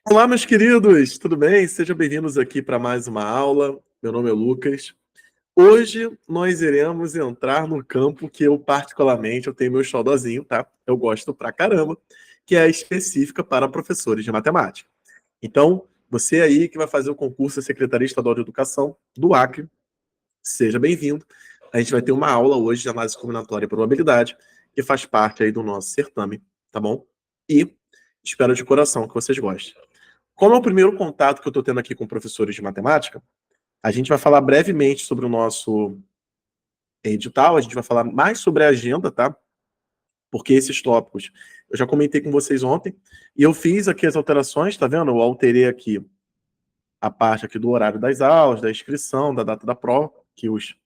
Olá, meus queridos, tudo bem? Sejam bem-vindos aqui para mais uma aula. Meu nome é Lucas. Hoje nós iremos entrar no campo que eu particularmente eu tenho meu xodózinho, tá? Eu gosto pra caramba, que é a específica para professores de matemática. Então, você aí que vai fazer o concurso da Secretaria Estadual de Educação do Acre, seja bem-vindo. A gente vai ter uma aula hoje de análise combinatória e probabilidade, que faz parte aí do nosso certame, tá bom? E espero de coração que vocês gostem. Como é o primeiro contato que eu estou tendo aqui com professores de matemática, a gente vai falar brevemente sobre o nosso edital, a gente vai falar mais sobre a agenda, tá? Porque esses tópicos eu já comentei com vocês ontem, e eu fiz aqui as alterações, tá vendo? Eu alterei aqui a parte aqui do horário das aulas, da inscrição, da data da prova, que os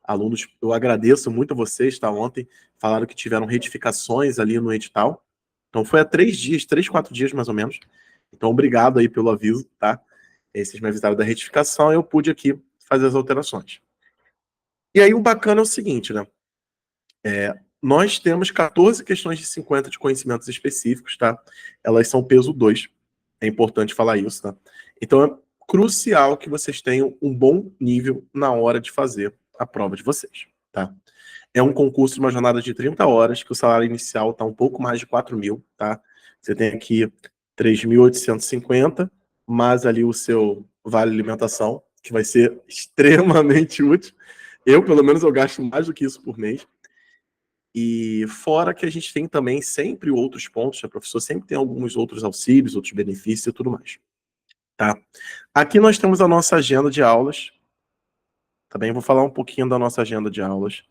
alunos, eu agradeço muito a vocês, tá? Ontem falaram que tiveram retificações ali no edital. Então foi há 3 dias, 3, 4 dias mais ou menos. Então obrigado aí pelo aviso, tá? Vocês me avisaram da retificação e eu pude aqui fazer as alterações. E aí o bacana é o seguinte, né? Nós temos 14 questões de 50 de conhecimentos específicos, tá? Elas são peso 2. É importante falar isso, tá? Então é crucial que vocês tenham um bom nível na hora de fazer a prova de vocês, tá? É um concurso de uma jornada de 30 horas, que o salário inicial está um pouco mais de 4 mil, tá? Você tem aqui 3.850, mais ali o seu vale alimentação, que vai ser extremamente útil. Eu, pelo menos, eu gasto mais do que isso por mês. E fora que a gente tem também sempre outros pontos, a professor sempre tem alguns outros auxílios, outros benefícios e tudo mais, tá? Aqui nós temos a nossa agenda de aulas, tá bem? Vou falar um pouquinho da nossa agenda de aulas.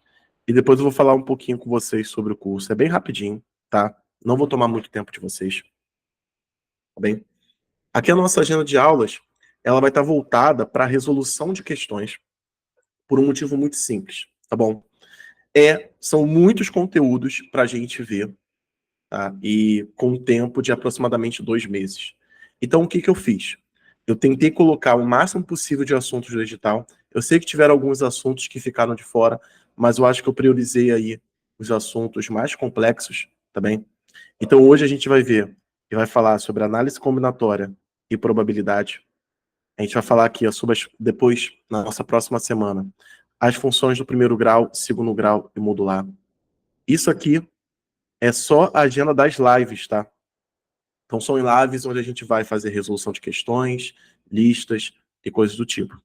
E depois eu vou falar um pouquinho com vocês sobre o curso. É bem rapidinho, tá? Não vou tomar muito tempo de vocês, tá bem? Aqui a nossa agenda de aulas, ela vai estar voltada para a resolução de questões por um motivo muito simples, tá bom? São muitos conteúdos para a gente ver, tá? E com um tempo de aproximadamente 2 meses. Então, o que que eu fiz? Eu tentei colocar o máximo possível de assuntos do edital. Eu sei que tiveram alguns assuntos que ficaram de fora, mas eu acho que eu priorizei aí os assuntos mais complexos, tá bem? Então, hoje a gente vai ver e vai falar sobre análise combinatória e probabilidade. A gente vai falar aqui sobre depois, na nossa próxima semana, as funções do primeiro grau, segundo grau e modular. Isso aqui é só a agenda das lives, tá? Então, são lives onde a gente vai fazer resolução de questões, listas e coisas do tipo.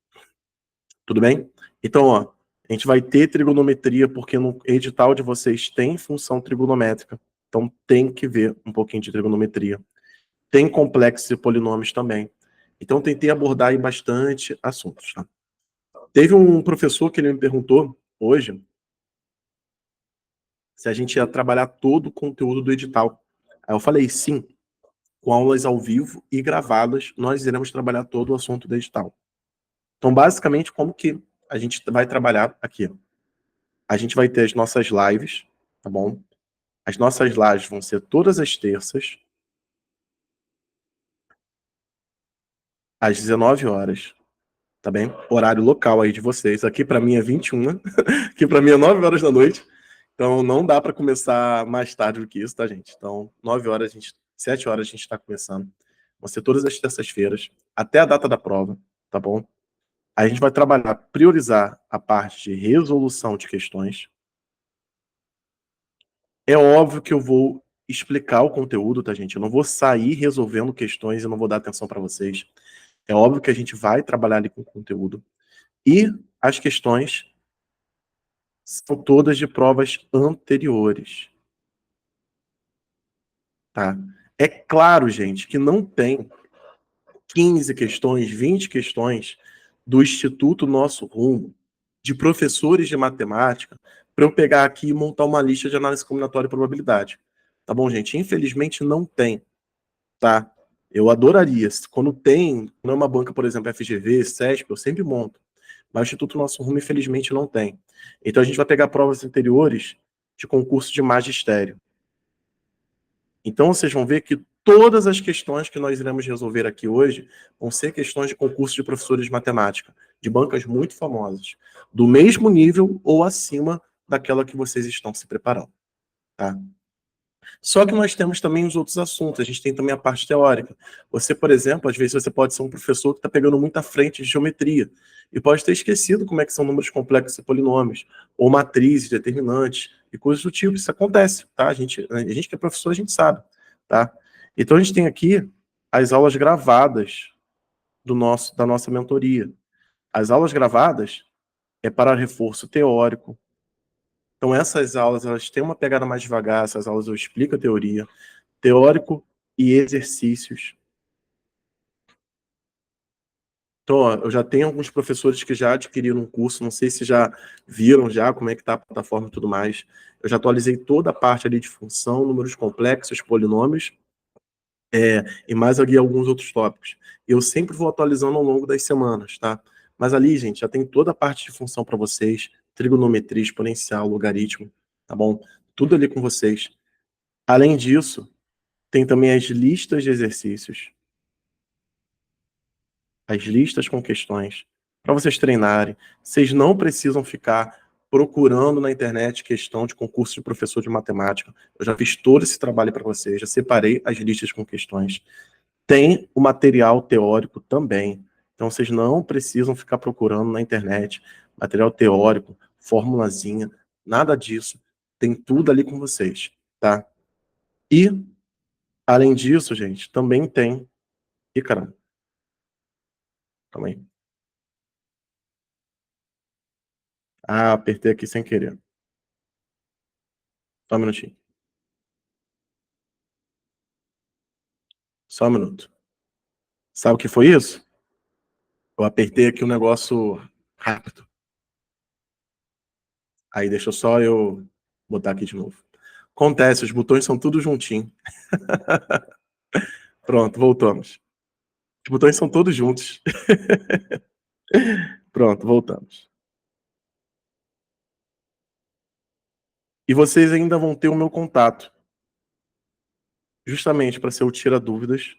Tudo bem? Então, ó, a gente vai ter trigonometria, porque no edital de vocês tem função trigonométrica. Então, tem que ver um pouquinho de trigonometria. Tem complexos e polinômios também. Então, tentei abordar aí bastante assuntos. Tá? Teve um professor que ele me perguntou hoje se a gente ia trabalhar todo o conteúdo do edital. Aí eu falei, sim, com aulas ao vivo e gravadas, nós iremos trabalhar todo o assunto do edital. Então, basicamente, como que a gente vai trabalhar aqui? A gente vai ter as nossas lives, tá bom? As nossas lives vão ser todas as terças, às 19 horas, tá bem? Horário local aí de vocês. Aqui para mim é 21, aqui para mim é 9 horas da noite. Então, não dá para começar mais tarde do que isso, tá, gente? Então, 9 horas, 7 horas a gente está começando. Vão ser todas as terças-feiras, até a data da prova, tá bom? A gente vai trabalhar, priorizar a parte de resolução de questões. É óbvio que eu vou explicar o conteúdo, tá, gente? Eu não vou sair resolvendo questões e não vou dar atenção para vocês. É óbvio que a gente vai trabalhar ali com o conteúdo. E as questões são todas de provas anteriores, tá? É claro, gente, que não tem 15 questões, 20 questões do Instituto Nosso Rumo, de professores de matemática, para eu pegar aqui e montar uma lista de análise combinatória e probabilidade. Tá bom, gente? Infelizmente não tem, tá? Eu adoraria. Quando tem, não é uma banca, por exemplo, FGV, CESP, eu sempre monto. Mas o Instituto Nosso Rumo, infelizmente, não tem. Então a gente vai pegar provas anteriores de concurso de magistério. Então, vocês vão ver que todas as questões que nós iremos resolver aqui hoje vão ser questões de concurso de professores de matemática, de bancas muito famosas, do mesmo nível ou acima daquela que vocês estão se preparando, tá? Só que nós temos também os outros assuntos, a gente tem também a parte teórica. Você, por exemplo, às vezes você pode ser um professor que está pegando muita frente de geometria e pode ter esquecido como é que são números complexos e polinômios, ou matrizes, determinantes, e coisas do tipo. Isso acontece, tá? A gente que é professor, a gente sabe, tá? Então a gente tem aqui as aulas gravadas da nossa mentoria. As aulas gravadas é para reforço teórico. Então essas aulas, elas têm uma pegada mais devagar, essas aulas eu explico a teoria, teórico e exercícios. Então, ó, eu já tenho alguns professores que já adquiriram um curso, não sei se já viram já como é que está a plataforma e tudo mais. Eu já atualizei toda a parte ali de função, números complexos, polinômios, e mais ali alguns outros tópicos. Eu sempre vou atualizando ao longo das semanas, tá? Mas ali, gente, já tem toda a parte de função para vocês, trigonometria, exponencial, logaritmo, tá bom? Tudo ali com vocês. Além disso, tem também as listas com questões, para vocês treinarem. Vocês não precisam ficar procurando na internet questão de concurso de professor de matemática. Eu já fiz todo esse trabalho para vocês, já separei as listas com questões. Tem o material teórico também. Então vocês não precisam ficar procurando na internet material teórico, formulazinha, nada disso. Tem tudo ali com vocês, tá? E, além disso, gente, também tem... Ih, caramba, calma aí. Ah, apertei aqui sem querer. Só um minutinho. Só um minuto. Sabe o que foi isso? Eu apertei aqui um negócio rápido. Aí deixa só eu botar aqui de novo. Acontece, os botões são tudo juntinho. Pronto, voltamos. Os botões são todos juntos. Pronto, voltamos. E vocês ainda vão ter o meu contato, justamente para ser o tira dúvidas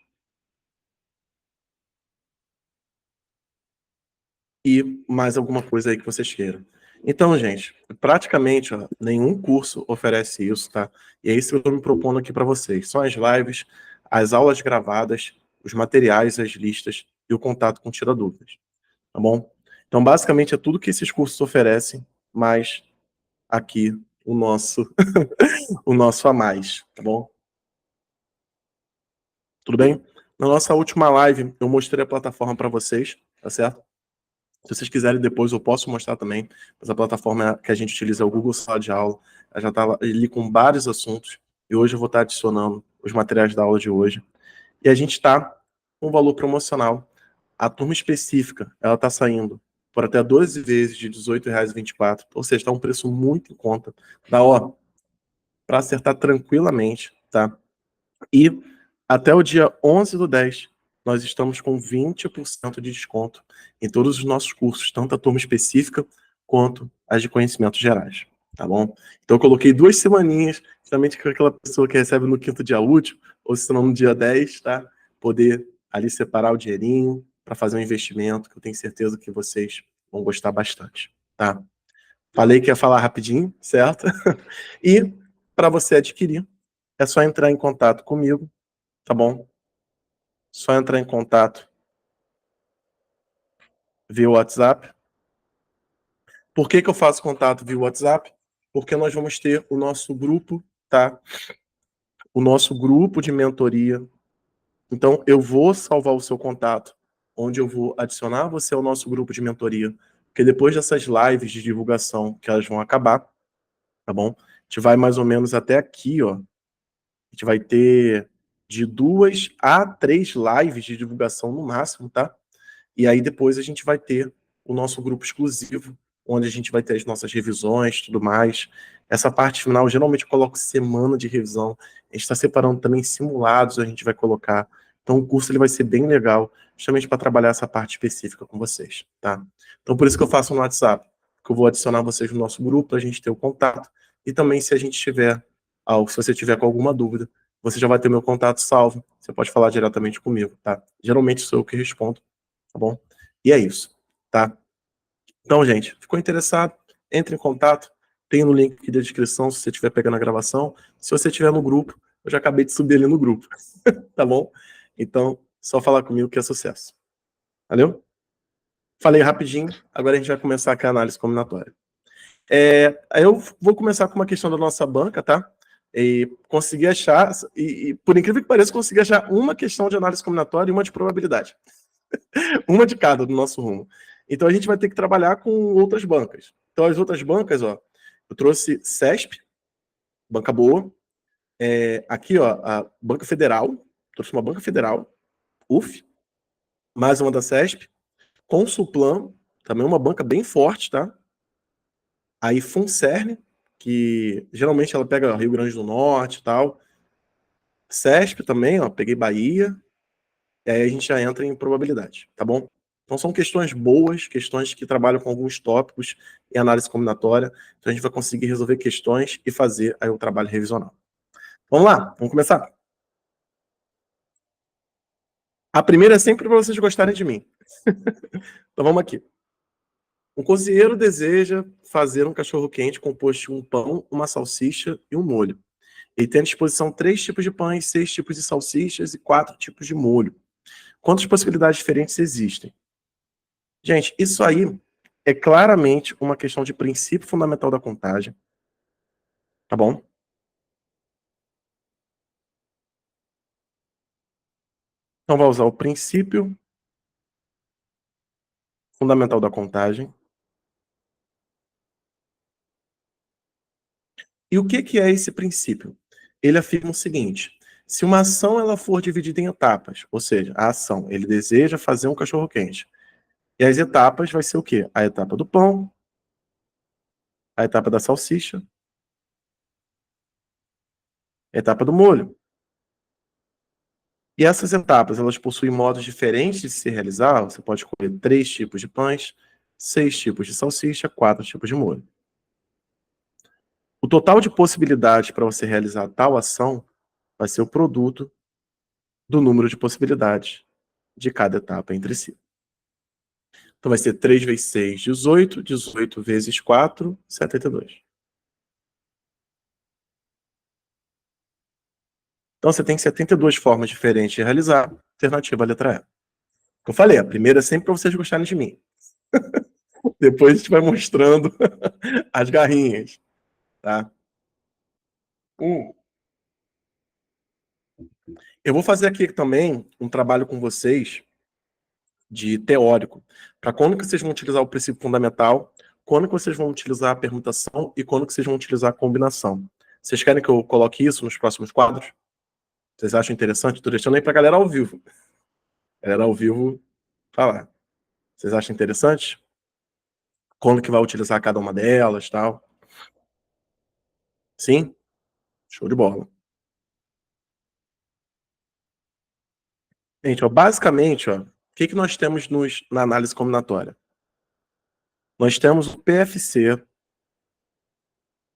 e mais alguma coisa aí que vocês queiram. Então, gente, praticamente ó, nenhum curso oferece isso, tá? E é isso que eu estou me propondo aqui para vocês. São as lives, as aulas gravadas, os materiais, as listas e o contato com tira dúvidas, tá bom? Então, basicamente, é tudo que esses cursos oferecem, mas aqui o nosso, o nosso a mais, tá bom? Tudo bem? Na nossa última live, eu mostrei a plataforma para vocês, tá certo? Se vocês quiserem depois, eu posso mostrar também, mas a plataforma que a gente utiliza é o Google Sala de Aula. Ela já está ali com vários assuntos, e hoje eu vou estar adicionando os materiais da aula de hoje. E a gente está com um valor promocional. A turma específica, ela está saindo por até 12 vezes de R$18,24, ou seja, está um preço muito em conta. Dá, ó, para acertar tranquilamente, tá? E até o dia 11/10, nós estamos com 20% de desconto em todos os nossos cursos, tanto a turma específica quanto as de conhecimentos gerais, tá bom? Então eu coloquei 2 semaninhas, justamente com aquela pessoa que recebe no quinto dia útil, ou se não no dia 10, tá? Poder ali separar o dinheirinho para fazer um investimento, que eu tenho certeza que vocês vão gostar bastante, tá? Falei que ia falar rapidinho, certo? E para você adquirir, é só entrar em contato comigo, tá bom? Só entrar em contato via WhatsApp. Por que que eu faço contato via WhatsApp? Porque nós vamos ter o nosso grupo, tá? O nosso grupo de mentoria. Então, eu vou salvar o seu contato, onde eu vou adicionar você ao nosso grupo de mentoria. Porque depois dessas lives de divulgação, que elas vão acabar, tá bom? A gente vai mais ou menos até aqui, ó. A gente vai ter de 2 a 3 lives de divulgação no máximo, tá? E aí depois a gente vai ter o nosso grupo exclusivo, onde a gente vai ter as nossas revisões, tudo mais. Essa parte final, geralmente eu coloco semana de revisão. A gente está separando também simulados, a gente vai colocar. Então o curso ele vai ser bem legal, justamente para trabalhar essa parte específica com vocês, tá? Então por isso que eu faço no WhatsApp, que eu vou adicionar vocês no nosso grupo, para a gente ter o contato. E também se a gente tiver, se você tiver com alguma dúvida, você já vai ter meu contato salvo. Você pode falar diretamente comigo, tá? Geralmente sou eu que respondo, tá bom? E é isso, tá? Então, gente, ficou interessado? Entre em contato. Tem no link aqui da descrição, se você estiver pegando a gravação. Se você estiver no grupo, eu já acabei de subir ali no grupo. Tá bom? Então, só falar comigo que é sucesso. Valeu? Falei rapidinho, agora a gente vai começar com a análise combinatória. Aí eu vou começar com uma questão da nossa banca, tá? E consegui achar, e por incrível que pareça, consegui achar uma questão de análise combinatória e uma de probabilidade. Uma de cada do nosso rumo. Então a gente vai ter que trabalhar com outras bancas. Então as outras bancas, ó, eu trouxe CESP, banca boa. Aqui, ó, a Banca Federal, trouxe uma Banca Federal, UF, mais uma da CESP, Consulplan, também uma banca bem forte, tá? Aí Funcern, que geralmente ela pega Rio Grande do Norte e tal. CESP também, ó, peguei Bahia. E aí a gente já entra em probabilidade, tá bom? Então são questões boas, questões que trabalham com alguns tópicos em análise combinatória. Então a gente vai conseguir resolver questões e fazer aí o trabalho revisional. Vamos lá, vamos começar. A primeira é sempre para vocês gostarem de mim. Então vamos aqui. Um cozinheiro deseja fazer um cachorro-quente composto de um pão, uma salsicha e um molho. Ele tem à disposição 3 tipos de pães, 6 tipos de salsichas e 4 tipos de molho. Quantas possibilidades diferentes existem? Gente, isso aí é claramente uma questão de princípio fundamental da contagem, tá bom? Então vai usar o princípio fundamental da contagem. E o que é esse princípio? Ele afirma o seguinte: se uma ação ela for dividida em etapas, ou seja, a ação, ele deseja fazer um cachorro-quente. E as etapas vai ser o quê? A etapa do pão, a etapa da salsicha, a etapa do molho. E essas etapas, elas possuem modos diferentes de se realizar. Você pode escolher 3 tipos de pães, 6 tipos de salsicha, 4 tipos de molho. O total de possibilidades para você realizar tal ação vai ser o produto do número de possibilidades de cada etapa entre si. Então vai ser 3 vezes 6, 18, 18 vezes 4, 72. Então você tem 72 formas diferentes de realizar. Alternativa letra E. Eu falei, a primeira é sempre para vocês gostarem de mim. Depois a gente vai mostrando as garrinhas, tá? Eu vou fazer aqui também um trabalho com vocês de teórico, para quando que vocês vão utilizar o princípio fundamental, quando que vocês vão utilizar a permutação e quando que vocês vão utilizar a combinação. Vocês querem que eu coloque isso nos próximos quadros? Vocês acham interessante? Estou deixando aí para a galera ao vivo. Galera ao vivo, falar. Vocês acham interessante? Quando que vai utilizar cada uma delas, tal? Sim? Show de bola. Gente, ó, basicamente, ó, o que nós temos na análise combinatória? Nós temos o PFC,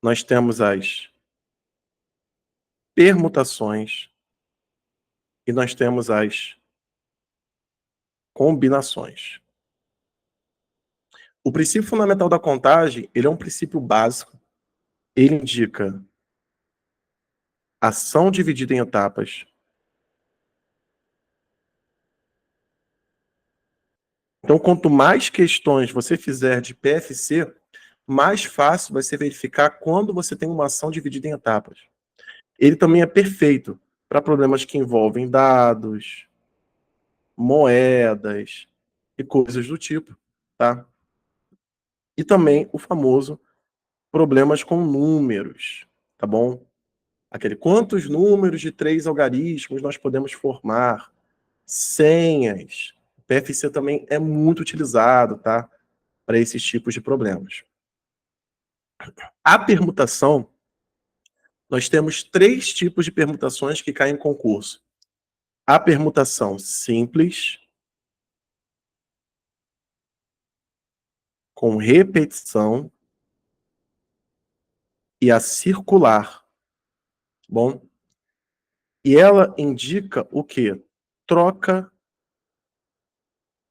nós temos as permutações e nós temos as combinações. O princípio fundamental da contagem, ele é um princípio básico. Ele indica ação dividida em etapas. Então, quanto mais questões você fizer de PFC, mais fácil vai ser verificar quando você tem uma ação dividida em etapas. Ele também é perfeito para problemas que envolvem dados, moedas e coisas do tipo, tá? E também o famoso problemas com números, tá bom? Aquele quantos números de 3 algarismos nós podemos formar? Senhas. O PFC também é muito utilizado, tá? Para esses tipos de problemas. A permutação, nós temos 3 tipos de permutações que caem em concurso. A permutação simples, com repetição, e a circular. Bom? E ela indica o quê? Troca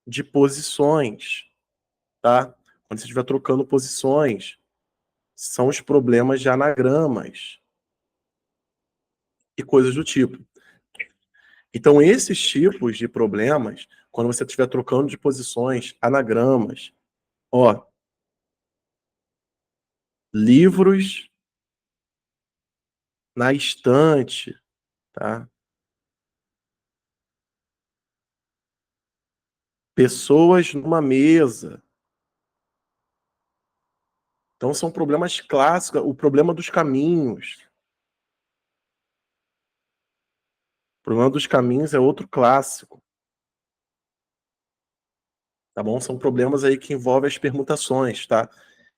de posições, tá? Quando você estiver trocando posições. são os problemas de anagramas e coisas do tipo. Então, esses tipos de problemas, quando você estiver trocando de posições, anagramas, ó, livros na estante, tá? Pessoas numa mesa. Então, são problemas clássicos, o problema dos caminhos. O problema dos caminhos é outro clássico, tá bom? São problemas aí que envolvem as permutações, tá?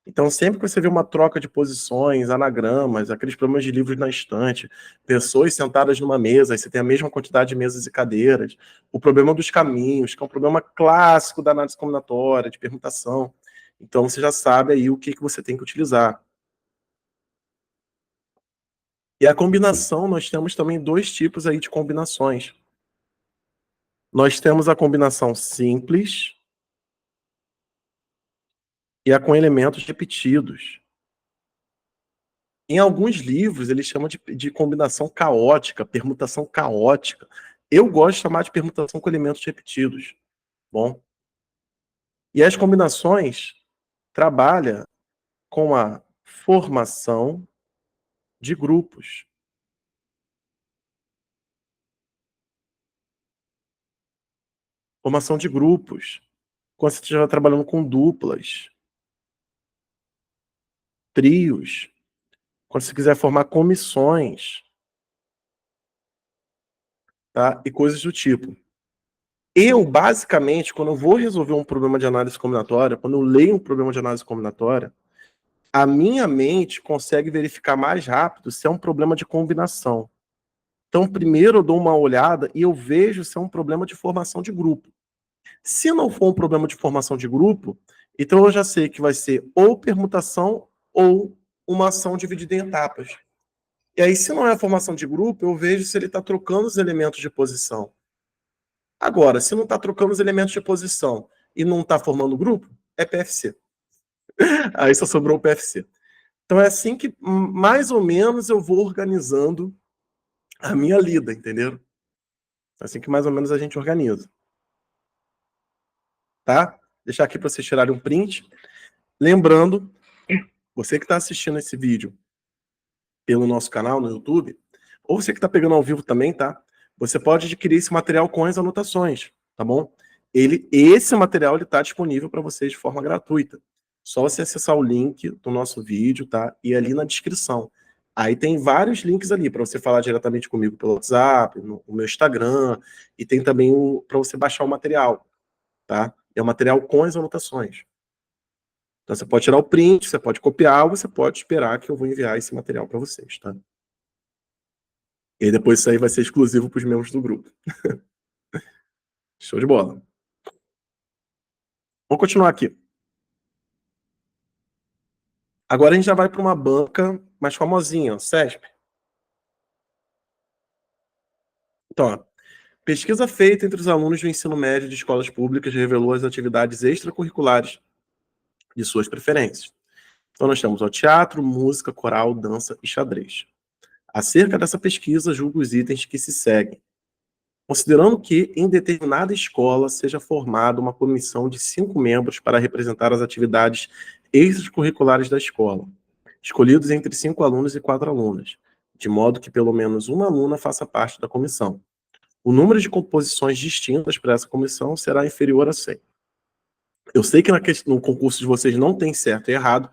Então, sempre que você vê uma troca de posições, anagramas, aqueles problemas de livros na estante, pessoas sentadas numa mesa, aí você tem a mesma quantidade de mesas e cadeiras, o problema dos caminhos, que é um problema clássico da análise combinatória, de permutação. Então, você já sabe aí o que você tem que utilizar. E a combinação, nós temos também dois tipos aí de combinações. Nós temos a combinação simples e a com elementos repetidos. Em alguns livros, eles chamam de combinação caótica, permutação caótica. Eu gosto de chamar de permutação com elementos repetidos. Bom, e as combinações trabalham com a formação de grupos. Formação de grupos. Quando você estiver trabalhando com duplas, trios, quando você quiser formar comissões, tá? E coisas do tipo. Eu, basicamente, quando eu vou resolver um problema de análise combinatória, quando eu leio um problema de análise combinatória, a minha mente consegue verificar mais rápido se é um problema de combinação. Então, primeiro eu dou uma olhada e eu vejo se é um problema de formação de grupo. Se não for um problema de formação de grupo, então eu já sei que vai ser ou permutação ou uma ação dividida em etapas. E aí, se não é a formação de grupo, eu vejo se ele está trocando os elementos de posição. Agora, se não está trocando os elementos de posição e não está formando grupo, é PFC. Aí só sobrou o PFC. Então é assim que, mais ou menos, eu vou organizando a minha lida, entendeu? É assim que mais ou menos a gente organiza. Tá? Deixar aqui para vocês tirarem um print. Lembrando, você que está assistindo esse vídeo pelo nosso canal no YouTube, ou você que está pegando ao vivo também, tá? Você pode adquirir esse material com as anotações, tá bom? Esse material está disponível para vocês de forma gratuita. Só você acessar o link do nosso vídeo, tá? E ali na descrição. Aí tem vários links ali para você falar diretamente comigo pelo WhatsApp, no meu Instagram, e tem também para você baixar o material, tá? É o material com as anotações. Então você pode tirar o print, você pode copiar, ou você pode esperar que eu vou enviar esse material para vocês, tá? E aí depois isso aí vai ser exclusivo para os membros do grupo. Show de bola. Vamos continuar aqui. Agora a gente já vai para uma banca mais famosinha, ó, CESP. Então, ó, pesquisa feita entre os alunos do ensino médio de escolas públicas revelou as atividades extracurriculares de suas preferências. Então nós temos o teatro, música, coral, dança e xadrez. Acerca dessa pesquisa, julgo os itens que se seguem. Considerando que, em determinada escola, seja formada uma comissão de 5 membros para representar as atividades extracurriculares da escola, escolhidos entre 5 alunos e 4 alunas, de modo que pelo menos uma aluna faça parte da comissão. O número de composições distintas para essa comissão será inferior a 100. Eu sei que no concurso de vocês não tem certo e errado,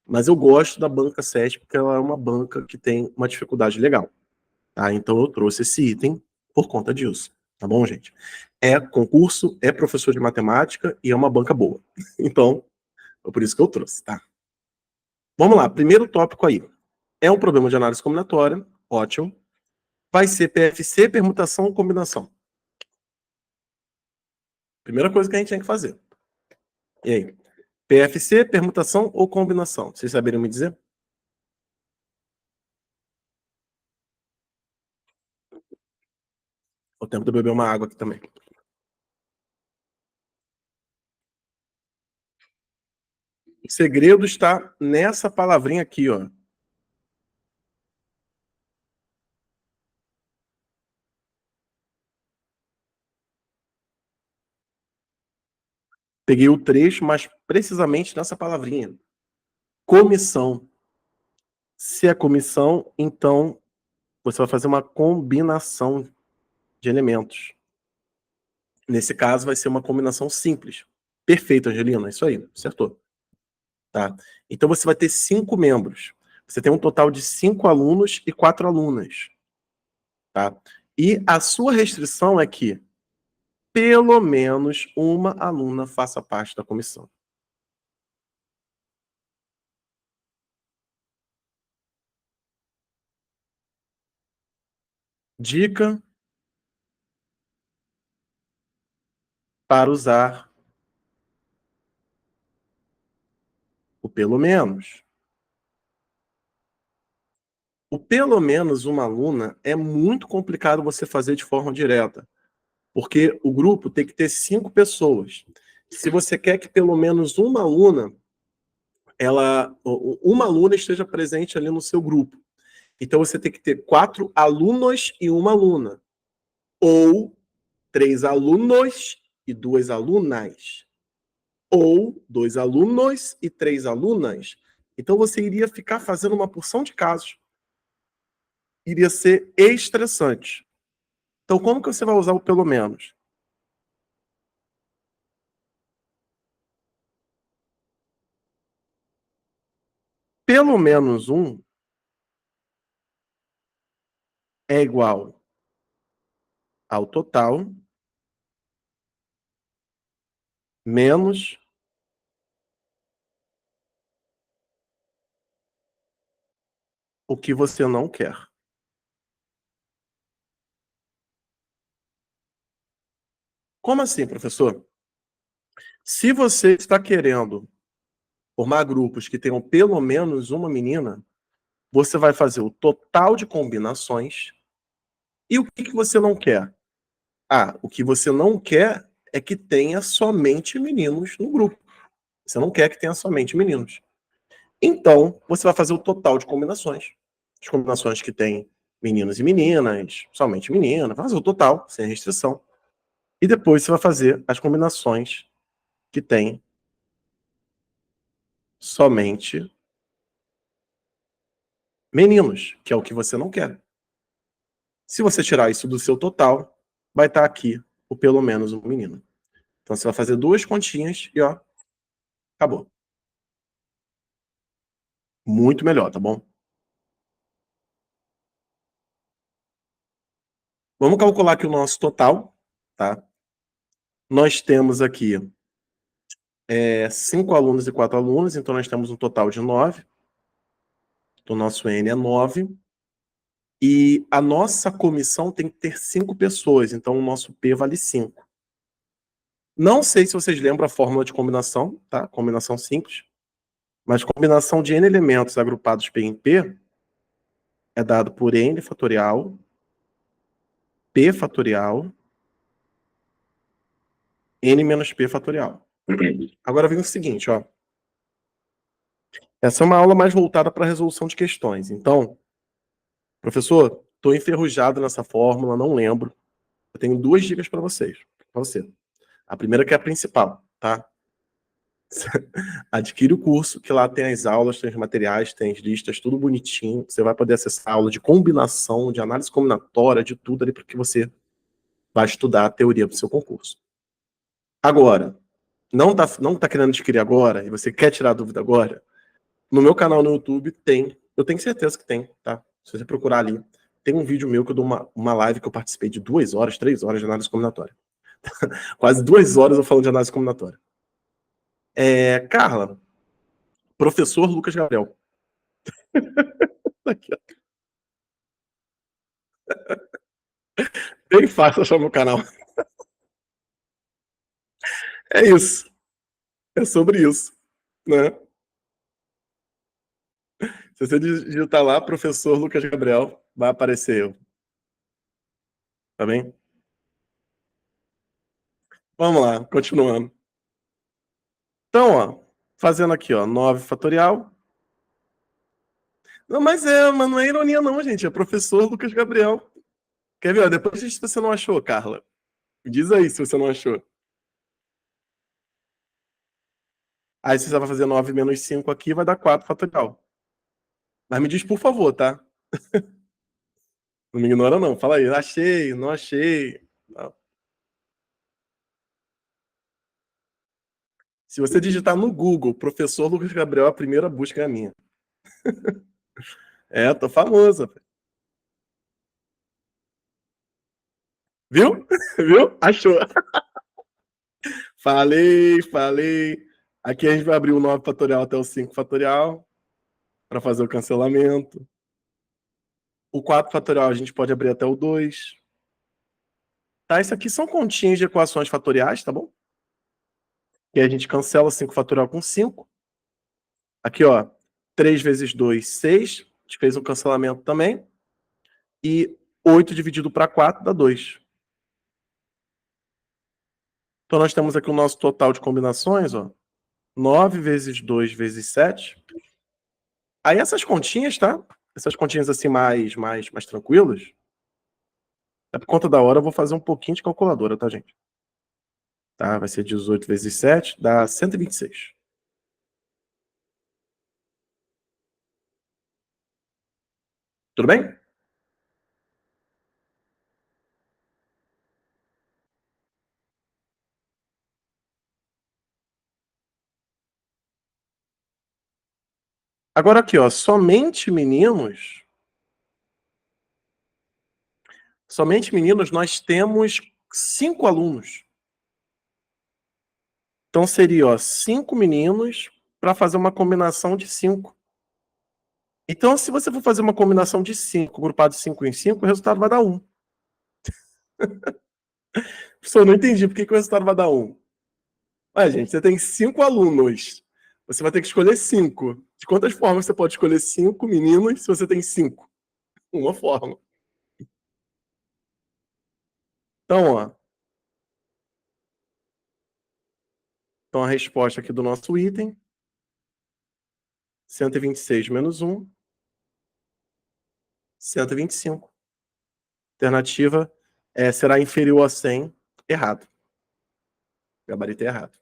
mas eu gosto da banca CESP porque ela é uma banca que tem uma dificuldade legal. Tá? Então eu trouxe esse item por conta disso. Tá bom, gente? É concurso, é professor de matemática e é uma banca boa. Então, é por isso que eu trouxe, tá? Vamos lá, primeiro tópico aí. É um problema de análise combinatória, ótimo. Vai ser PFC, permutação ou combinação? Primeira coisa que a gente tem que fazer. E aí? PFC, permutação ou combinação? Vocês saberiam me dizer? O tempo de eu beber uma água aqui também. O segredo está nessa palavrinha aqui, ó. Peguei o trecho, mas precisamente nessa palavrinha. Comissão. Se é comissão, então você vai fazer uma combinação de elementos. Nesse caso, vai ser uma combinação simples. Perfeito, Angelina. Isso aí, acertou. Tá? Então você vai ter 5 membros. Você tem um total de 5 alunos e 4 alunas. Tá? E a sua restrição é que pelo menos uma aluna faça parte da comissão. Dica para usar o pelo menos. O pelo menos uma aluna é muito complicado você fazer de forma direta, porque o grupo tem que ter 5 pessoas. Se você quer que pelo menos uma aluna, uma aluna esteja presente ali no seu grupo. Então você tem que ter 4 alunos e uma aluna. Ou 3 alunos e 2 alunas. Ou 2 alunos e 3 alunas. Então você iria ficar fazendo uma porção de casos. Iria ser estressante. Então como que você vai usar o pelo menos? Pelo menos um é igual ao total menos o que você não quer. Como assim, professor? Se você está querendo formar grupos que tenham pelo menos uma menina, você vai fazer o total de combinações. E o que você não quer? Ah, o que você não quer é que tenha somente meninos no grupo. Você não quer que tenha somente meninos. Então, você vai fazer o total de combinações. As combinações que tem meninos e meninas, somente menina, vai fazer o total, sem restrição. E depois você vai fazer as combinações que tem somente meninos, que é o que você não quer. Se você tirar isso do seu total, vai estar aqui o pelo menos um menino. Então você vai fazer 2 continhas e ó, acabou. Muito melhor, tá bom? Vamos calcular aqui o nosso total, tá? Nós temos aqui 5 alunos e 4 alunas, então nós temos um total de 9. O nosso N é 9. E a nossa comissão tem que ter 5 pessoas, então o nosso P vale 5. Não sei se vocês lembram a fórmula de combinação, tá? Combinação simples. Mas combinação de N elementos agrupados P em P é dado por N fatorial, P fatorial, N menos P fatorial. Agora vem o seguinte, ó. Essa é uma aula mais voltada para a resolução de questões. Então, professor, estou enferrujado nessa fórmula, não lembro. Eu tenho 2 dicas para vocês, para você. A primeira que é a principal, tá? Adquire o curso, que lá tem as aulas, tem os materiais, tem as listas, tudo bonitinho. Você vai poder acessar a aula de combinação, de análise combinatória, de tudo ali, porque você vai estudar a teoria para o seu concurso. Agora, não tá querendo adquirir agora, e você quer tirar a dúvida agora, no meu canal no YouTube tem, eu tenho certeza que tem, tá? Se você procurar ali, tem um vídeo meu que eu dou uma live que eu participei de 2 horas, 3 horas de análise combinatória. Quase 2 horas eu falando de análise combinatória. Carla, professor Lucas Gabriel. Aqui, ó. Bem fácil achar meu canal. É isso. É sobre isso, né? Se você digitar lá, professor Lucas Gabriel, vai aparecer eu, tá bem? Vamos lá, continuando. Então, ó, Fazendo aqui, ó, 9 fatorial. Não, mas não é ironia não, gente. É professor Lucas Gabriel. Quer ver? Ó, depois diz se você não achou, Carla. Diz aí se você não achou. Aí você vai fazer 9 menos 5 aqui, vai dar 4 fatorial. Mas me diz, por favor, tá? Não me ignora, não. Fala aí. Achei, não achei. Não. Se você digitar no Google, professor Lucas Gabriel, a primeira busca é a minha. É, tô famoso. Viu? Viu? Achou. Falei, falei. Aqui a gente vai abrir o 9 fatorial até o 5 fatorial para fazer o cancelamento. O 4 fatorial a gente pode abrir até o 2. Tá? Isso aqui são continhas de equações fatoriais, tá bom? E a gente cancela 5 fatorial com 5. Aqui, ó, 3 vezes 2, 6. A gente fez um cancelamento também. E 8 dividido para 4 dá 2. Então nós temos aqui o nosso total de combinações, ó. 9 vezes 2 vezes 7. Aí essas continhas, tá? Essas continhas assim mais tranquilas. É por conta da hora, eu vou fazer um pouquinho de calculadora, tá, gente? Tá, vai ser 18 vezes 7, dá 126. Tudo bem? Agora aqui, ó, somente meninos, nós temos 5 alunos. Então seria, ó, 5 meninos para fazer uma combinação de 5. Então, se você for fazer uma combinação de 5, grupado de 5 em 5, o resultado vai dar 1. Professor, eu não entendi por que o resultado vai dar 1. Ué, gente, você tem 5 alunos. Você vai ter que escolher 5. De quantas formas você pode escolher 5 meninos se você tem 5? Uma forma. Então, ó. Então, a resposta aqui do nosso item, 126 menos 1, 125. Alternativa será inferior a 100. Errado. Gabarito é errado.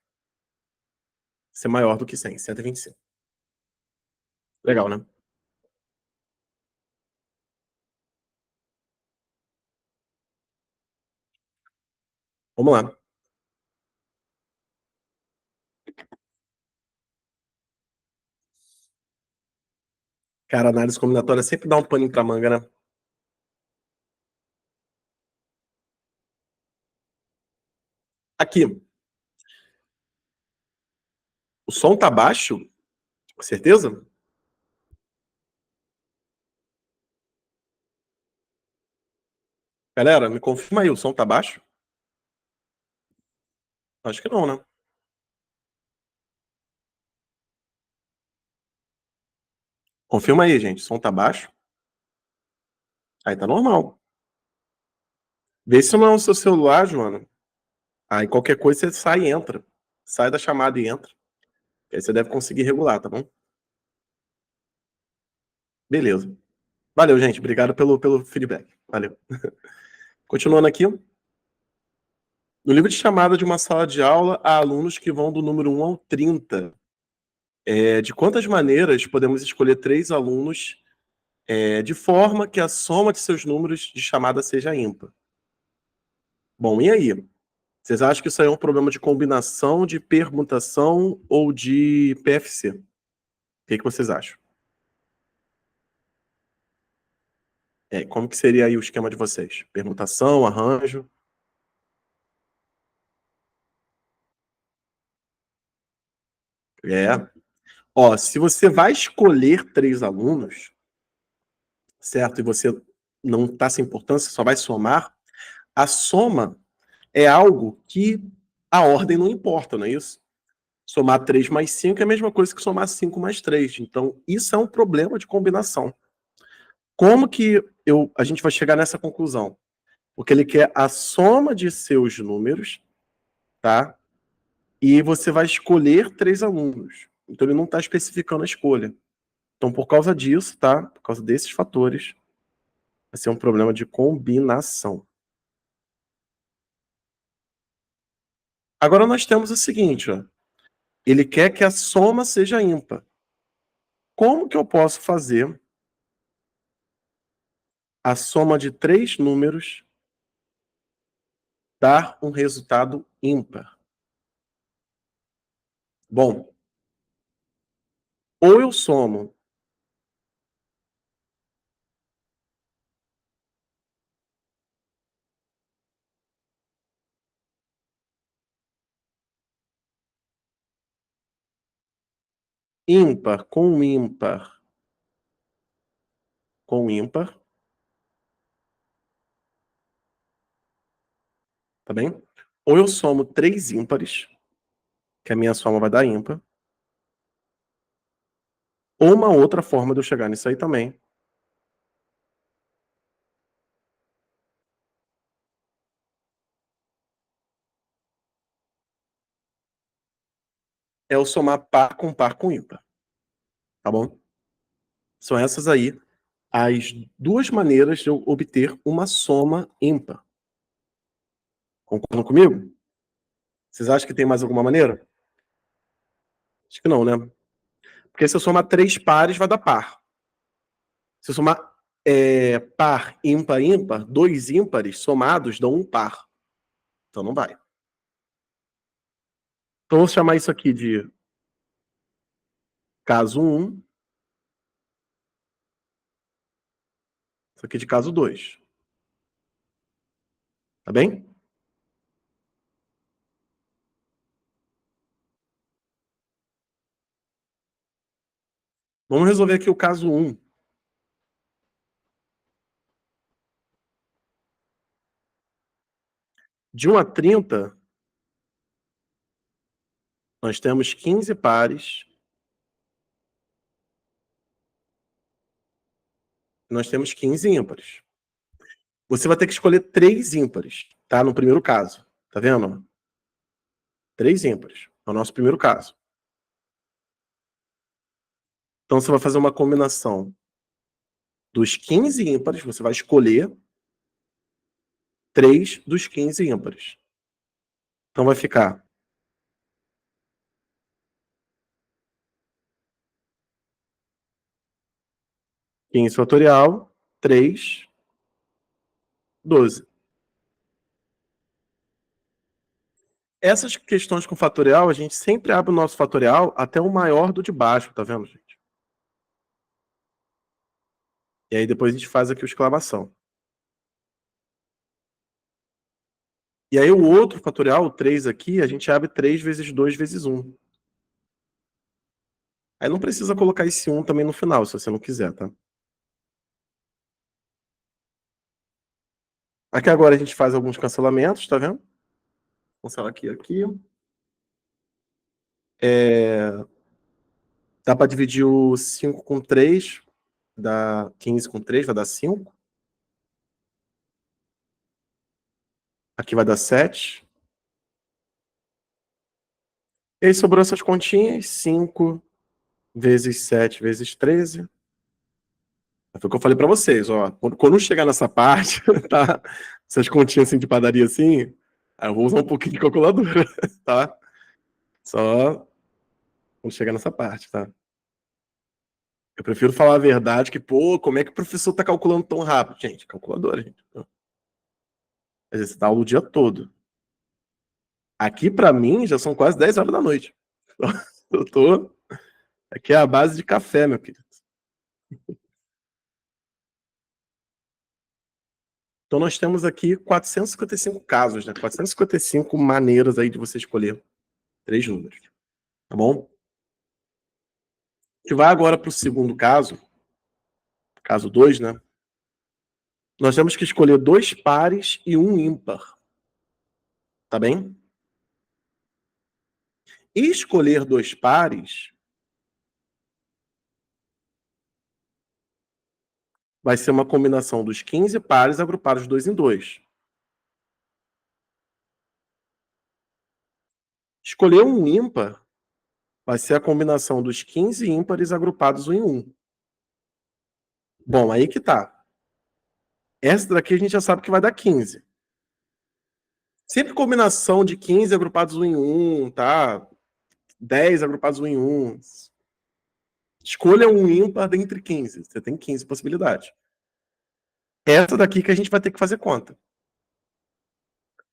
Ser maior do que 100, 125. Legal, né? Vamos lá. Cara, análise combinatória sempre dá um paninho pra manga, né? Aqui. O som tá baixo? Certeza? Galera, me confirma aí, o som tá baixo? Acho que não, né? Confirma aí, gente. O som tá baixo? Aí tá normal. Vê se não é o seu celular, Joana. Aí qualquer coisa você sai e entra. Sai da chamada e entra. Aí você deve conseguir regular, tá bom? Beleza. Valeu, gente. Obrigado pelo feedback. Valeu. Continuando aqui. No livro de chamada de uma sala de aula, há alunos que vão do número 1 ao 30. De quantas maneiras podemos escolher 3 alunos de forma que a soma de seus números de chamada seja ímpar? Bom, e aí? Vocês acham que isso aí é um problema de combinação, de permutação ou de PFC? O que vocês acham? Como que seria aí o esquema de vocês? Permutação, arranjo? Ó, se você vai escolher 3 alunos, certo? E você não está sem importância, só vai somar, a soma é algo que a ordem não importa, não é isso? Somar 3 mais 5 é a mesma coisa que somar 5 mais 3. Então, isso é um problema de combinação. Como que a gente vai chegar nessa conclusão? Porque ele quer a soma de seus números, tá? E você vai escolher 3 alunos. Então ele não está especificando a escolha. Então, por causa disso, tá? Por causa desses fatores, vai ser um problema de combinação. Agora nós temos o seguinte, ó. Ele quer que a soma seja ímpar. Como que eu posso fazer a soma de 3 números dar um resultado ímpar? Bom, ou eu somo ímpar com ímpar com ímpar, tá bem? Ou eu somo 3 ímpares, que a minha soma vai dar ímpar, ou uma outra forma de eu chegar nisso aí também é eu somar par com ímpar, tá bom? São essas aí as duas maneiras de eu obter uma soma ímpar. Concordam comigo? Vocês acham que tem mais alguma maneira? Acho que não, né? Porque se eu somar 3 pares, vai dar par. Se eu somar par, ímpar, ímpar, 2 ímpares somados dão um par. Então não vai. Então vou chamar isso aqui de caso 1, isso aqui de caso 2. Tá bem? Vamos resolver aqui o caso 1. De 1 a 30, nós temos 15 pares. Nós temos 15 ímpares. Você vai ter que escolher 3 ímpares, tá? No primeiro caso. Tá vendo? 3 ímpares. É o nosso primeiro caso. Então você vai fazer uma combinação dos 15 ímpares, você vai escolher 3 dos 15 ímpares. Então vai ficar 15 fatorial, 3, 12. Essas questões com fatorial, a gente sempre abre o nosso fatorial até o maior do de baixo, tá vendo, gente? E aí depois a gente faz aqui o exclamação. E aí o outro fatorial, o 3 aqui, a gente abre 3 vezes 2 vezes 1. Aí não precisa colocar esse 1 também no final, se você não quiser, tá? Aqui agora a gente faz alguns cancelamentos, tá vendo? Cancela aqui, aqui. Dá para dividir o 5 com 3, dá 15 com 3, vai dar 5. Aqui vai dar 7. E aí sobrou essas continhas, 5 vezes 7 vezes 13. Foi o que eu falei para vocês, ó. Quando chegar nessa parte, tá? Essas continhas assim de padaria assim, aí eu vou usar um pouquinho de calculadora, tá? Só quando chegar nessa parte, tá? Eu prefiro falar a verdade que, pô, como é que o professor tá calculando tão rápido? Gente, calculadora, gente. Exercitar aula o dia todo. Aqui, para mim, já são quase 10 horas da noite. Eu tô... Aqui é a base de café, meu querido. Então, nós temos aqui 455 casos, né? 455 maneiras aí de você escolher 3 números. Tá bom? A gente vai agora para o segundo caso, caso 2, né? Nós temos que escolher 2 pares e 1 ímpar. Tá bem? E escolher 2 pares vai ser uma combinação dos 15 pares agrupados 2 em 2. Escolher um ímpar vai ser a combinação dos 15 ímpares agrupados em um. Bom, aí que tá. Essa daqui a gente já sabe que vai dar 15. Sempre combinação de 15 agrupados em um, tá? 10 agrupados em um. Escolha um ímpar dentre 15. Você tem 15 possibilidades. Essa daqui que a gente vai ter que fazer conta.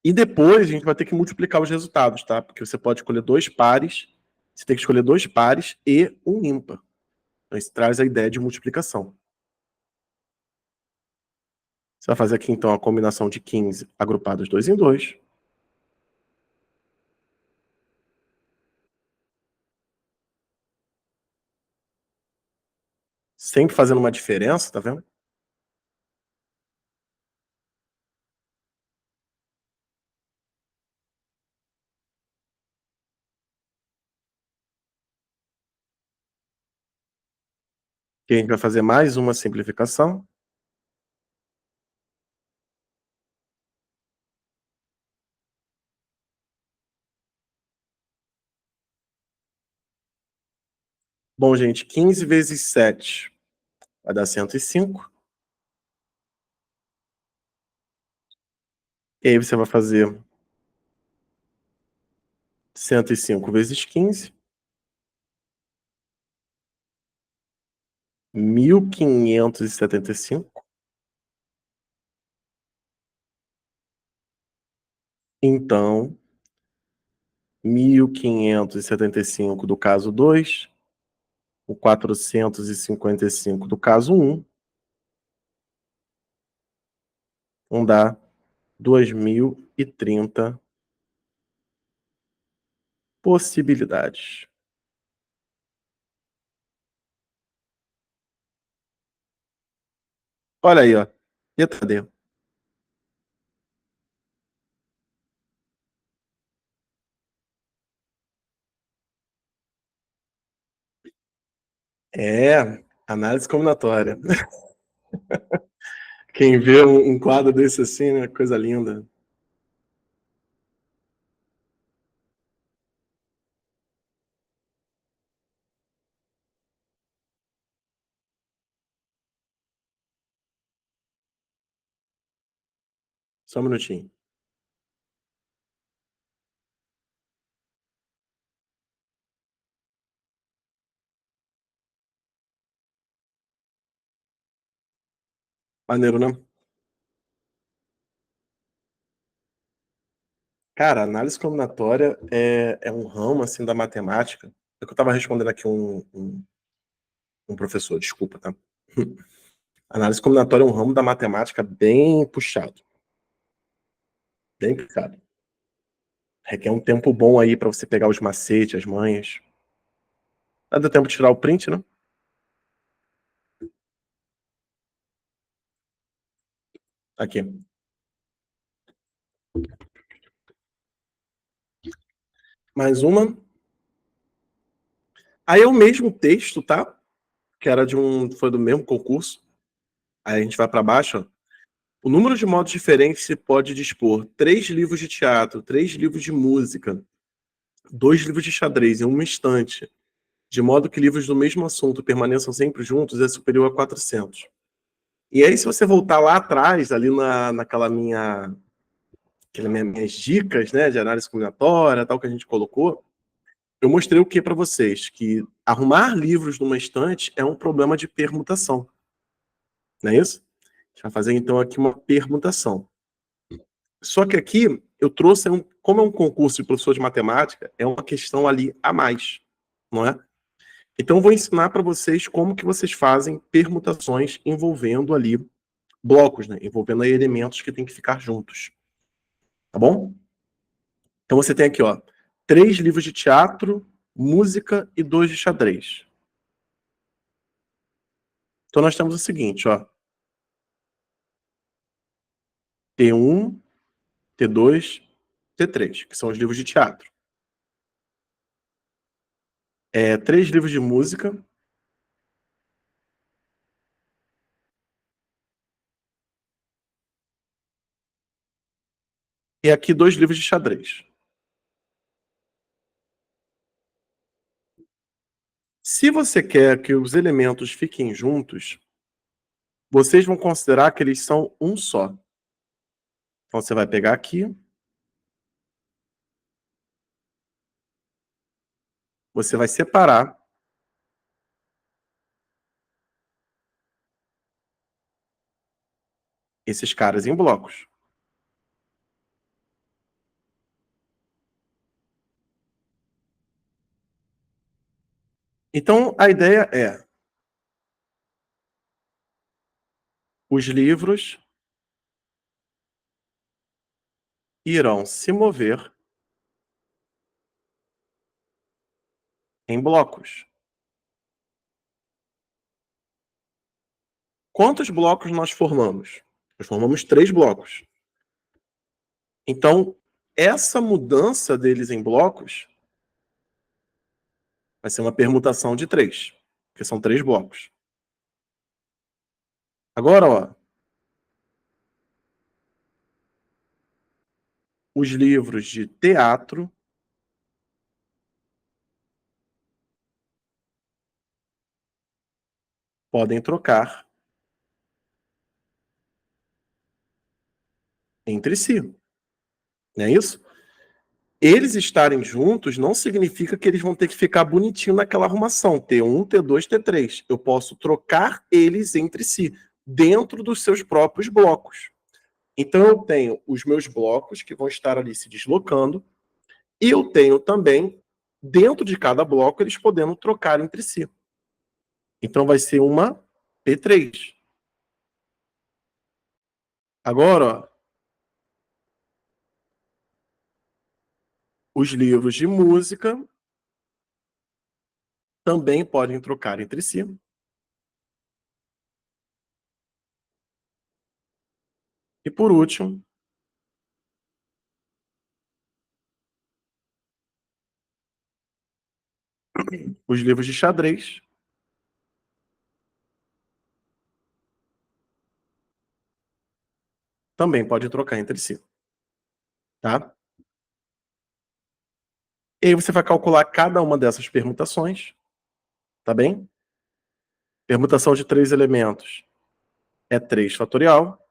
E depois a gente vai ter que multiplicar os resultados, tá? Porque você pode escolher dois pares, você tem que escolher dois pares e um ímpar. Então isso traz a ideia de multiplicação. Você vai fazer aqui então a combinação de 15 agrupados 2 em 2. Sempre fazendo uma diferença, tá vendo? E a gente vai fazer mais uma simplificação. Bom, gente, 15 vezes 7 vai dar 105. E aí você vai fazer 105 vezes 15, 1575. Então, 1575 do caso 2, o 455 do caso 1, vão dar 2030 possibilidades. Olha aí, ó. Letra D. É, análise combinatória. Quem vê um quadro desse assim, né? Coisa linda. Só um minutinho. Maneiro, né? Cara, análise combinatória é um ramo assim da matemática. É que eu estava respondendo aqui um professor, desculpa, tá? Análise combinatória é um ramo da matemática bem puxado, bem puxado. Requer um tempo bom aí para você pegar os macetes, as manhas. Não deu tempo de tirar o print, né? Aqui. Mais uma. Aí é o mesmo texto, tá? Que era foi do mesmo concurso. Aí a gente vai para baixo, ó. O número de modos diferentes se pode dispor 3 livros de teatro, 3 livros de música, 2 livros de xadrez em uma estante, de modo que livros do mesmo assunto permaneçam sempre juntos, é superior a 400. E aí, se você voltar lá atrás, ali naquela minhas dicas, né, de análise combinatória, tal, que a gente colocou, eu mostrei o que para vocês? Que arrumar livros numa estante é um problema de permutação, não é isso? A gente vai fazer, então, aqui uma permutação. Só que aqui, eu trouxe, como é um concurso de professor de matemática, é uma questão ali a mais, não é? Então, eu vou ensinar para vocês como que vocês fazem permutações envolvendo ali blocos, né? Envolvendo aí elementos que tem que ficar juntos. Tá bom? Então, você tem aqui, ó, 3 livros de teatro, música e 2 de xadrez. Então, nós temos o seguinte, ó. T1, T2, T3, que são os livros de teatro. 3 livros de música. E aqui 2 livros de xadrez. Se você quer que os elementos fiquem juntos, vocês vão considerar que eles são um só. Então você vai pegar aqui, você vai separar esses caras em blocos. Então a ideia é: os livros irão se mover em blocos. Quantos blocos nós formamos? Nós formamos 3 blocos. Então, essa mudança deles em blocos vai ser uma permutação de 3, porque são 3 blocos. Agora, ó, os livros de teatro podem trocar entre si, não é isso? Eles estarem juntos não significa que eles vão ter que ficar bonitinho naquela arrumação, T1, T2, T3. Eu posso trocar eles entre si, dentro dos seus próprios blocos. Então eu tenho os meus blocos que vão estar ali se deslocando, e eu tenho também, dentro de cada bloco, eles podendo trocar entre si. Então vai ser uma P3. Agora, ó, os livros de música também podem trocar entre si. E por último, os livros de xadrez também podem trocar entre si, tá? E aí você vai calcular cada uma dessas permutações, tá bem? Permutação de 3 elementos é 3 fatorial.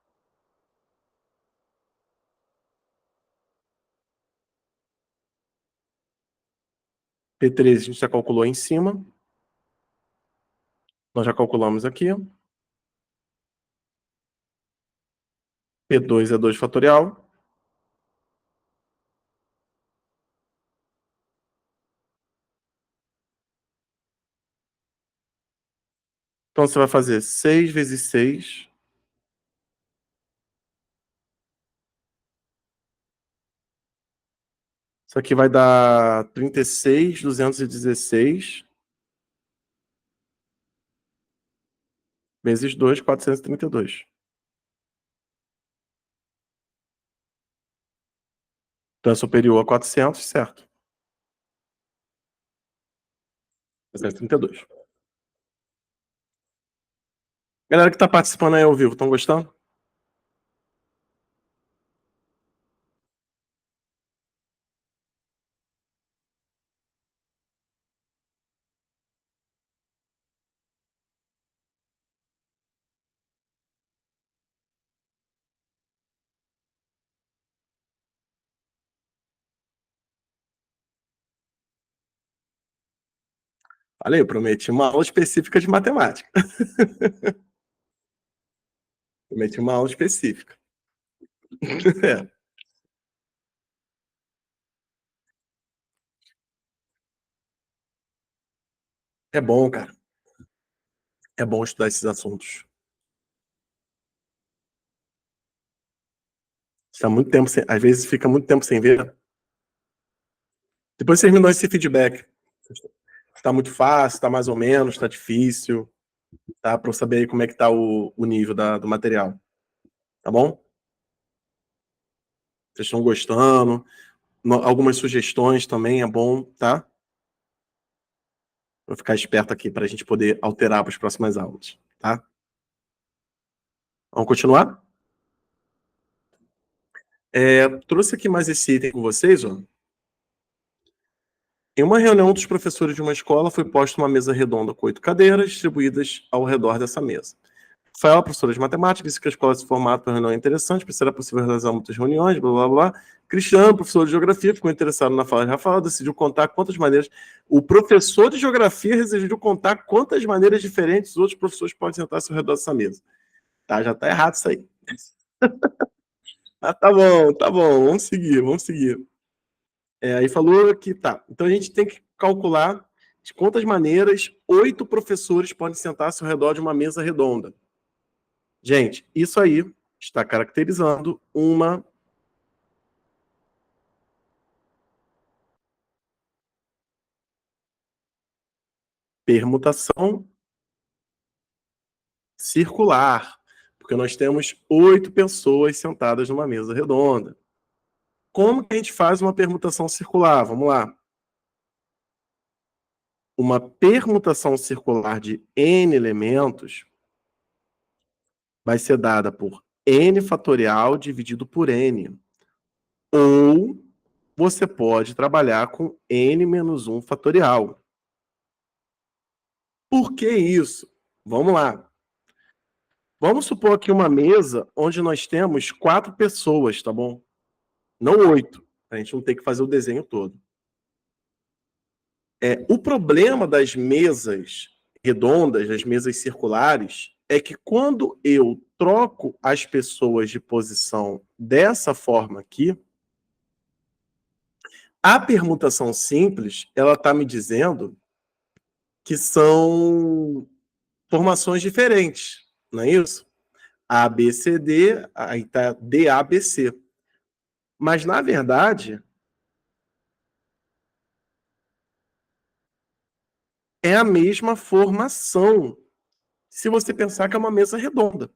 P3 a gente já calculou em cima. Nós já calculamos aqui. P2 é 2 fatorial. Então você vai fazer 6 vezes 6. Isso aqui vai dar 36.216 vezes 2, 432. Então é superior a 400, certo? 432. Galera que está participando aí ao vivo, estão gostando? Olha aí, eu prometi uma aula específica de matemática. Prometi uma aula específica. É. É bom, cara. É bom estudar esses assuntos. Está muito tempo sem, às vezes fica muito tempo sem ver. Depois vocês me dão esse feedback. Está muito fácil, está mais ou menos, está difícil, tá? Para eu saber aí como é que está o nível do material. Tá bom? Vocês estão gostando? Algumas sugestões também é bom, tá? Vou ficar esperto aqui para a gente poder alterar para as próximas aulas, tá? Vamos continuar? Trouxe aqui mais esse item com vocês, ó. Em uma reunião dos professores de uma escola, foi posta uma mesa redonda com 8 cadeiras, distribuídas ao redor dessa mesa. Rafaela, professora de matemática, disse que a escola se formato para reunião é interessante, pois será possível realizar muitas reuniões, blá, blá, blá. Cristiano, professor de geografia, ficou interessado na fala de Rafaela, decidiu contar quantas maneiras... O professor de geografia decidiu contar quantas maneiras diferentes os outros professores podem sentar-se ao redor dessa mesa. Tá, já tá errado isso aí. Ah, tá bom, vamos seguir, vamos seguir. Aí falou que tá. Então a gente tem que calcular de quantas maneiras 8 professores podem sentar-se ao redor de uma mesa redonda. Gente, isso aí está caracterizando uma permutação circular, porque nós temos 8 pessoas sentadas numa mesa redonda. Como que a gente faz uma permutação circular? Vamos lá. Uma permutação circular de n elementos vai ser dada por n fatorial dividido por n. Ou você pode trabalhar com n menos 1 fatorial. Por que isso? Vamos lá. Vamos supor aqui uma mesa onde nós temos 4 pessoas, tá bom? Não 8. A gente não tem que fazer o desenho todo. O problema das mesas redondas, das mesas circulares, é que quando eu troco as pessoas de posição dessa forma aqui, a permutação simples, ela está me dizendo que são formações diferentes, não é isso? A, B, C, D, aí está D, A, B, C. Mas, na verdade, é a mesma formação, se você pensar que é uma mesa redonda,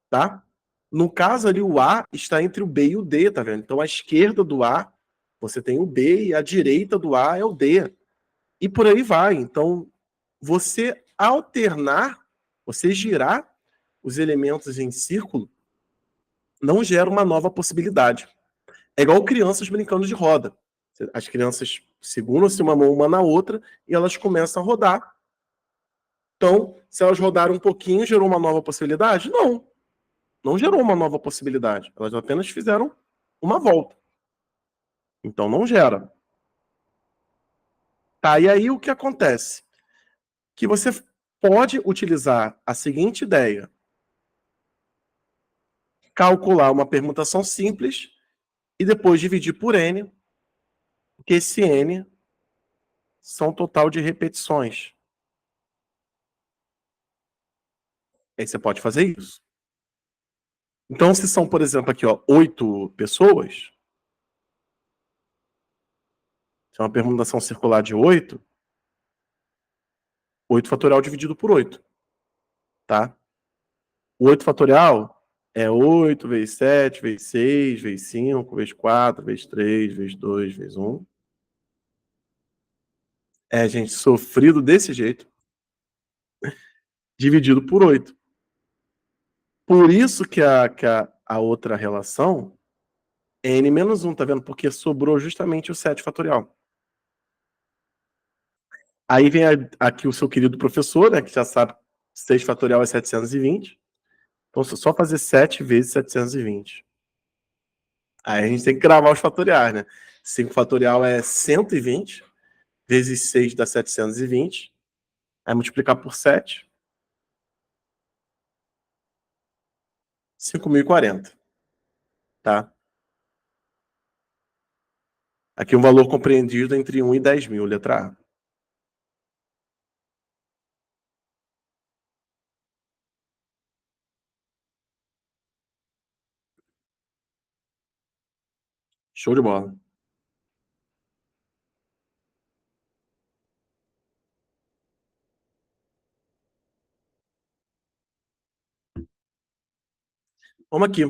tá? No caso ali, o A está entre o B e o D, tá vendo? Então, à esquerda do A, você tem o B e à direita do A é o D. E por aí vai. Então, você alternar, você girar os elementos em círculo, não gera uma nova possibilidade. É igual crianças brincando de roda. As crianças seguram-se uma mão uma na outra e elas começam a rodar. Então, se elas rodaram um pouquinho, gerou uma nova possibilidade? Não. Não gerou uma nova possibilidade. Elas apenas fizeram uma volta. Então, não gera. Tá, e aí o que acontece? Que você pode utilizar a seguinte ideia. Calcular uma permutação simples e depois dividir por n, porque esse n são o total de repetições. Aí você pode fazer isso. Então, se são, por exemplo, aqui, ó, 8 pessoas, se é uma permutação circular de 8, 8 fatorial dividido por 8, tá? O 8 fatorial é 8 vezes 7, vezes 6, vezes 5, vezes 4, vezes 3, vezes 2, vezes 1. Gente, sofrido desse jeito, dividido por 8. Por isso que a outra relação é n menos 1, tá vendo? Porque sobrou justamente o 7 fatorial. Aí vem aqui o seu querido professor, né, que já sabe que 6 fatorial é 720. Então, só fazer 7 vezes 720. Aí a gente tem que gravar os fatoriais, né? 5 fatorial é 120, vezes 6 dá 720. Aí multiplicar por 7, 5.040, tá? Aqui um valor compreendido entre 1 e 10.000, letra A. Show de bola. Vamos aqui.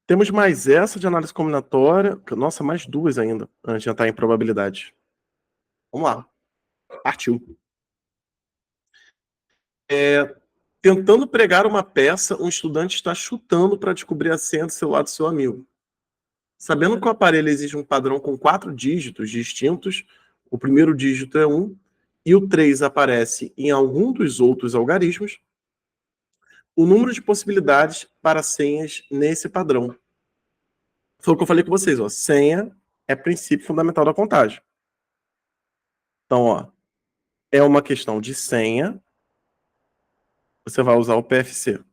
Temos mais essa de análise combinatória. Nossa, mais duas ainda, antes de entrar em probabilidade. Vamos lá. Partiu. Tentando pregar uma peça, um estudante está chutando para descobrir a senha do celular do seu amigo. Sabendo que o aparelho exige um padrão com 4 dígitos distintos, o primeiro dígito é 1 e o 3 aparece em algum dos outros algarismos, o número de possibilidades para senhas nesse padrão. Foi o que eu falei com vocês, ó. Senha é princípio fundamental da contagem. Então, ó, é uma questão de senha, você vai usar o PFC.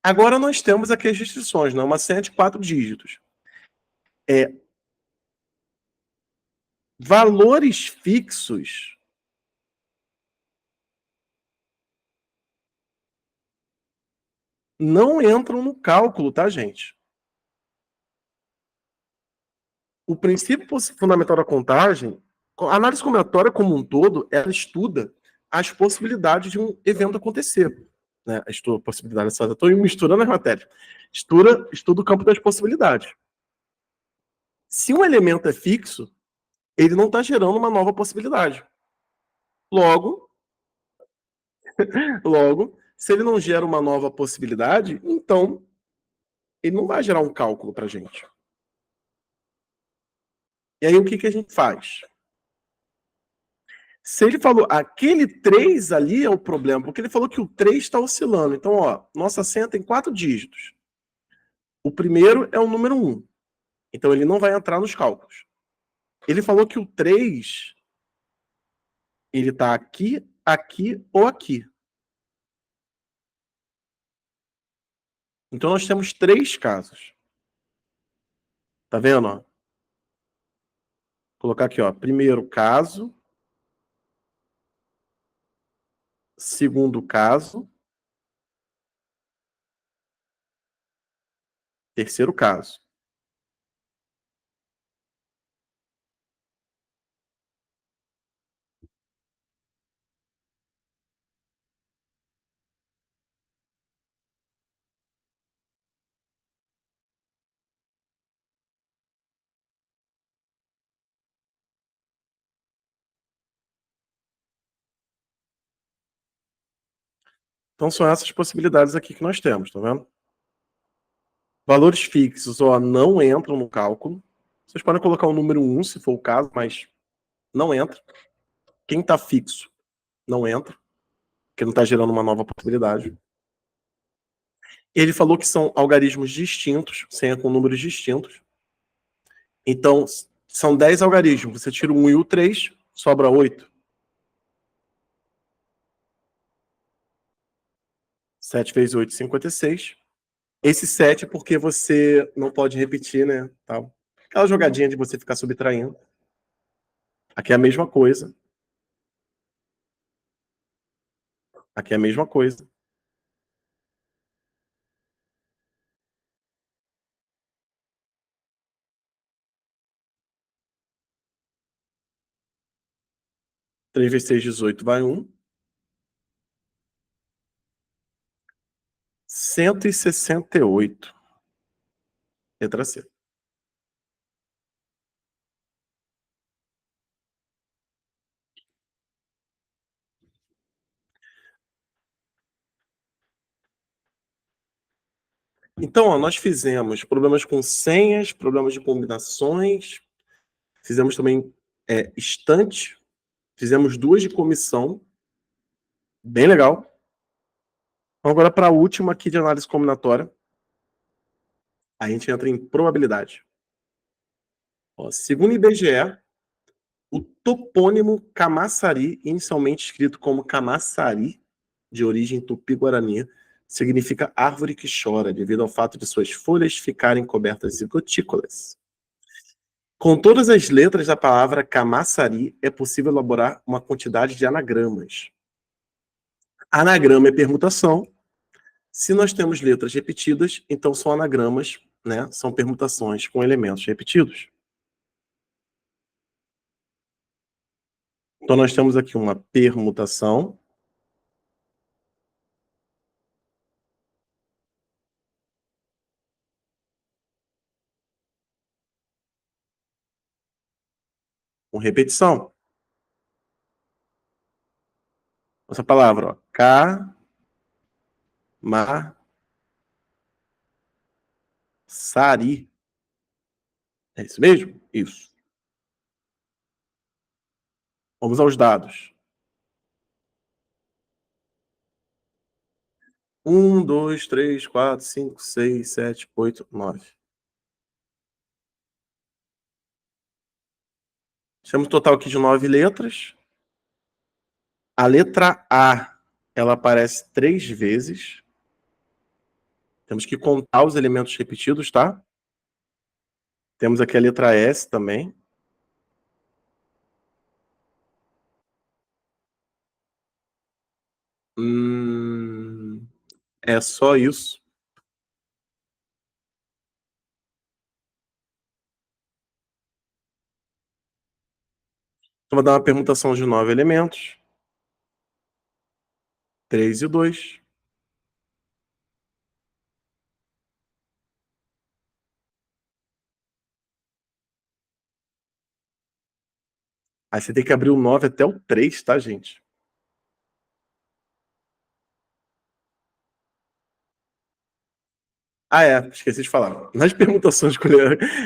Agora nós temos aqui as restrições, né? Uma senha de 4 dígitos. Valores fixos não entram no cálculo, tá, gente? O princípio fundamental da contagem, a análise combinatória como um todo, ela estuda as possibilidades de um evento acontecer. Né? Estuda a possibilidade, estou misturando as matérias. Estuda o campo das possibilidades. Se um elemento é fixo, ele não está gerando uma nova possibilidade. Logo, se ele não gera uma nova possibilidade, então ele não vai gerar um cálculo para a gente. E aí o que a gente faz? Se ele falou aquele 3 ali é o problema, porque ele falou que o 3 está oscilando. Então, ó, nossa senha tem 4 dígitos. O primeiro é o número 1. Então, ele não vai entrar nos cálculos. Ele falou que o 3 ele está aqui, aqui ou aqui. Então, nós temos 3 casos. Tá vendo? Ó? Vou colocar aqui, ó. Primeiro caso. Segundo caso. Terceiro caso. Então, são essas possibilidades aqui que nós temos, tá vendo? Valores fixos, ó, não entram no cálculo. Vocês podem colocar o número 1, se for o caso, mas não entra. Quem está fixo não entra, porque não está gerando uma nova possibilidade. Ele falou que são algarismos distintos, senha com números distintos. Então, são 10 algarismos. Você tira o 1 e o 3, sobra 8. 7 vezes 8, 56. Esse 7 é porque você não pode repetir, né? Tal. Aquela jogadinha de você ficar subtraindo. Aqui é a mesma coisa. Aqui é a mesma coisa. Três vezes 6, 18, vai 1. 168. Letra C. Então, ó, nós fizemos problemas com senhas, problemas de combinações, fizemos também estante, fizemos 2 de comissão, bem legal. Agora, para a última aqui de análise combinatória, a gente entra em probabilidade. Ó, segundo o IBGE, o topônimo Camaçari, inicialmente escrito como Camaçari, de origem tupi-guarani, significa árvore que chora, devido ao fato de suas folhas ficarem cobertas de gotículas. Com todas as letras da palavra Camaçari, é possível elaborar uma quantidade de anagramas. Anagrama é permutação. Se nós temos letras repetidas, então são anagramas, né? São permutações com elementos repetidos. Então nós temos aqui uma permutação. Com repetição. Essa palavra, ó, Sari. É isso mesmo? Isso. Vamos aos dados. 1, 2, 3, 4, 5, 6, 7, 8, 9. Temos um total aqui de 9 letras. A letra A, ela aparece 3 vezes. Temos que contar os elementos repetidos, tá? Temos aqui a letra S também. É só isso. Então, vou dar uma permutação de 9 elementos. 3 e 2. Aí você tem que abrir o 9 até o 3, tá, gente? Ah, é, esqueci de falar. Nas permutações com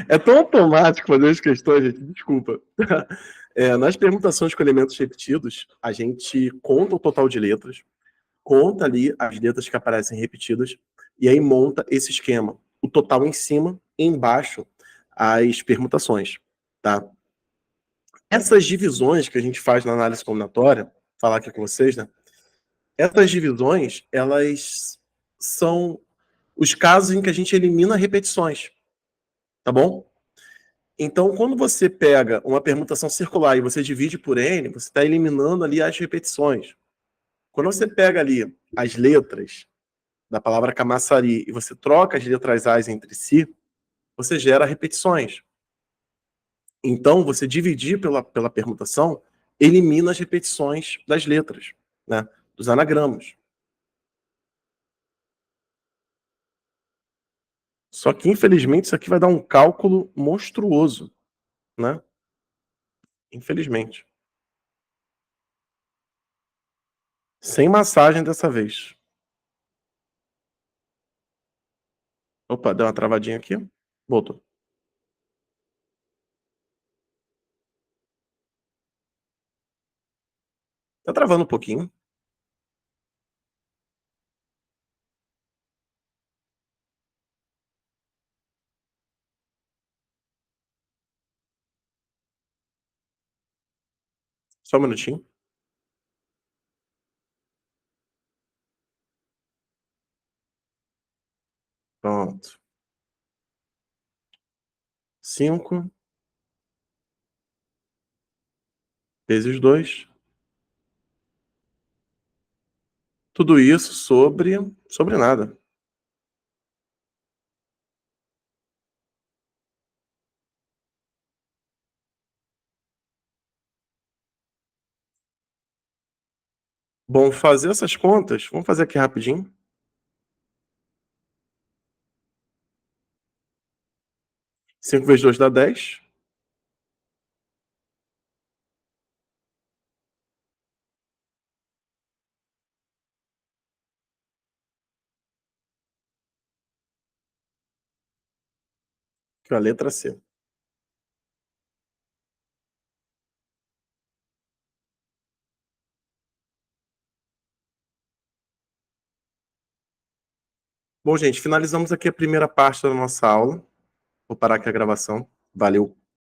é tão automático fazer as questões, gente, desculpa. Nas permutações com elementos repetidos, a gente conta o total de letras, conta ali as letras que aparecem repetidas, e aí monta esse esquema. O total em cima e embaixo as permutações, tá? Essas divisões que a gente faz na análise combinatória, falar aqui com vocês, né? Essas divisões, elas são os casos em que a gente elimina repetições, tá bom? Então, quando você pega uma permutação circular e você divide por n, você está eliminando ali as repetições. Quando você pega ali as letras da palavra camaçari e você troca as letras As entre si, você gera repetições. Então, você dividir pela permutação elimina as repetições das letras, né? Dos anagramas. Só que, infelizmente, isso aqui vai dar um cálculo monstruoso, né? Infelizmente. Sem massagem dessa vez. Opa, deu uma travadinha aqui. Voltou. Tá travando um pouquinho. Só um minutinho. Pronto. 5 vezes 2. Tudo isso sobre nada. Bom, fazer essas contas, vamos fazer aqui rapidinho. 5 vezes 2 dá 10. Que é a letra C. Bom, gente, finalizamos aqui a primeira parte da nossa aula. Vou parar aqui a gravação. Valeu.